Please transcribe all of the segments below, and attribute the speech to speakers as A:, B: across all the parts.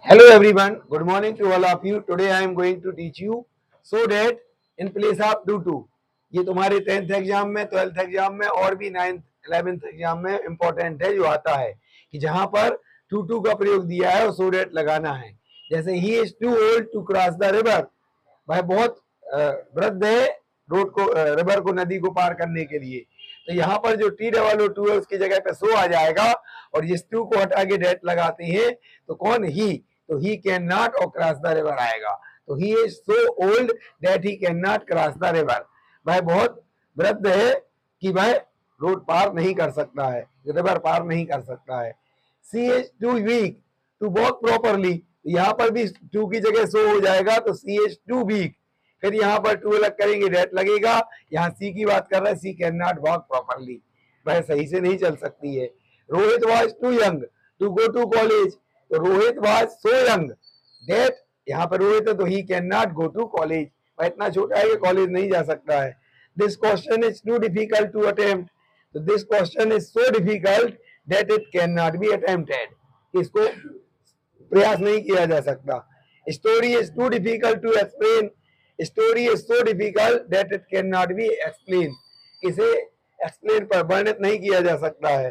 A: Hello everyone, good morning to all of you. Today I am going to teach you so that in place of do to, ये तुम्हारे 10th exam में, 12th exam में और भी 9th 11th exam में important है, जो आता है कि जहां पर टू का प्रयोग दिया है और so that लगाना है। जैसे he is too old to cross the river, भाई बहुत वृद्ध है रोड को, रिवर को, नदी को पार करने के लिए। तो यहाँ पर जो टी डबल ओ टू है उसकी जगह पे सो आ जाएगा और जिस टू को हटा के डेट लगाते हैं तो कौन ही, तो ही कैन नॉट और क्रॉस द रिवर आएगा। तो ही is so old that he can not cross the river, भाई बहुत वृद्ध है कि भाई रोड पार नहीं कर सकता है, रिवर पार नहीं कर सकता है। She is too weak to walk properly, यहाँ पर भी टू की जगह सो हो जाएगा तो सी इज टू वीक। फिर यहाँ पर टू अलग करेंगे, डेट लगेगा। यहाँ सी की बात कर रहा है, she can not walk properly, वह सही से नहीं चल सकती है। Rohit was too young to go to college, तो Rohit was so young that, यहाँ पर रोहित है तो he can not go to college, वह इतना छोटा है कि कॉलेज नहीं जा सकता है। This question is too difficult to attempt, तो this question is so difficult that it can not be attempted, इसको प्रयास नहीं किया जा सकता। Story is too difficult to explain, story is so difficult that it can not be explain, इसे explain पर वर्णित नहीं किया जा सकता है।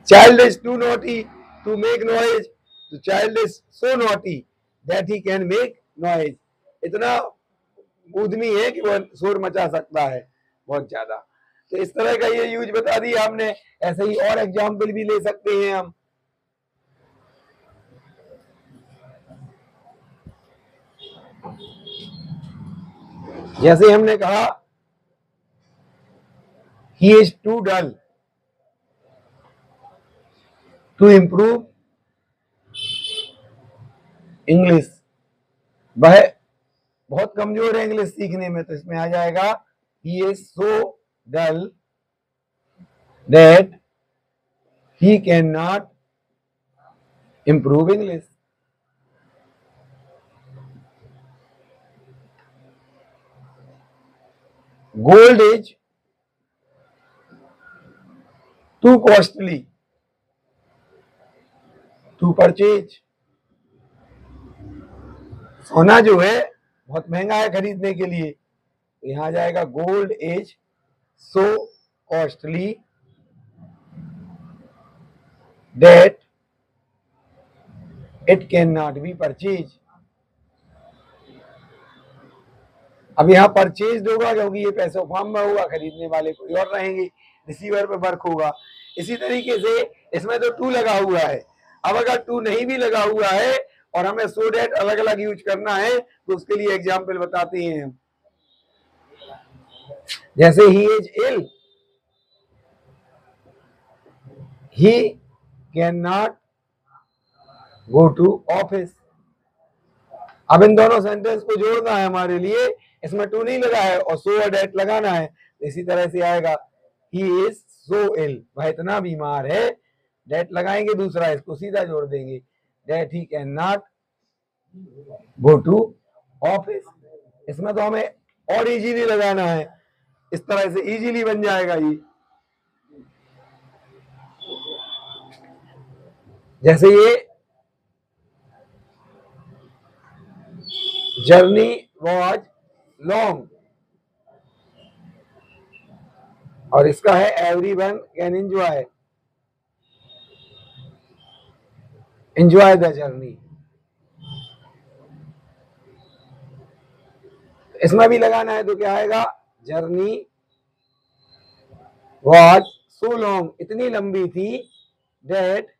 A: Child is too naughty to make noise, तो child is so naughty that he can make noise, इतना उद्यमी है कि वह शोर मचा सकता है बहुत ज्यादा। तो इस तरह का ये यूज बता दिया हमने। ऐसे ही और एग्जाम्पल भी ले सकते हैं हम। जैसे हमने कहा he is too dull to improve English, वह बहुत कमजोर है इंग्लिश सीखने में, तो इसमें आ जाएगा he is so dull that he can not improve English. Gold is too costly to purchase, सोना जो है बहुत महंगा है खरीदने के लिए, तो यहां जाएगा gold is so costly that it can not B purchase. अब यहाँ परचेज होगा क्योंकि ये पैसे फॉर्म में होगा, खरीदने वाले कोई और रहेंगे, रिसीवर पे वर्क होगा। इसी तरीके से इसमें तो टू लगा हुआ है, अब अगर टू नहीं भी लगा हुआ है और हमें सो डेट अलग अलग यूज करना है तो उसके लिए एग्जाम्पल बताते हैं हम। जैसे he is ill, he can not go to office. अब इन दोनों सेंटेंस को जोड़ना है हमारे लिए, इसमें टू नहीं लगा है और सो डेट लगाना है, तो इसी तरह से आएगा ही इज सो इल, वह इतना बीमार है, डेट लगाएंगे दूसरा, इसको सीधा जोड़ देंगे, that he can not go to office. इसमें तो हमें और इजीली लगाना है, इस तरह से इजीली बन जाएगा ये। जैसे ये जर्नी वॉज लॉन्ग और इसका है everyone can enjoy the journey, इसमें भी लगाना है तो क्या आएगा, जर्नी वॉज सो लॉन्ग, इतनी लंबी थी, दैट,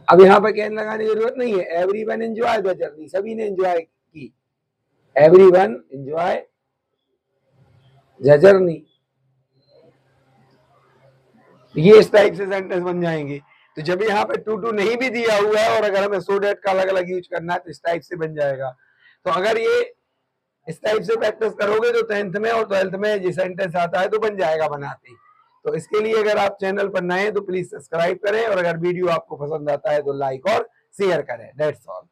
A: अब यहाँ पर कैन लगाने की जरूरत नहीं है, एवरीवन एंजॉय द जर्नी, सभी ने एंजॉय की, एवरीवन एंजॉय द जर्नी, ये इस टाइप से सेंटेंस बन जाएंगे। तो जब यहाँ पे टू नहीं भी दिया हुआ है और अगर हमें सो डेट का अलग अलग यूज करना है तो इस टाइप से बन जाएगा। तो अगर ये इस टाइप से प्रैक्टिस करोगे तो 10th में और 12th में ये सेंटेंस आता है तो बन जाएगा बनाते। तो इसके लिए अगर आप चैनल पर नए हैं तो प्लीज सब्सक्राइब करें और अगर वीडियो आपको पसंद आता है तो लाइक और शेयर करें। That's all.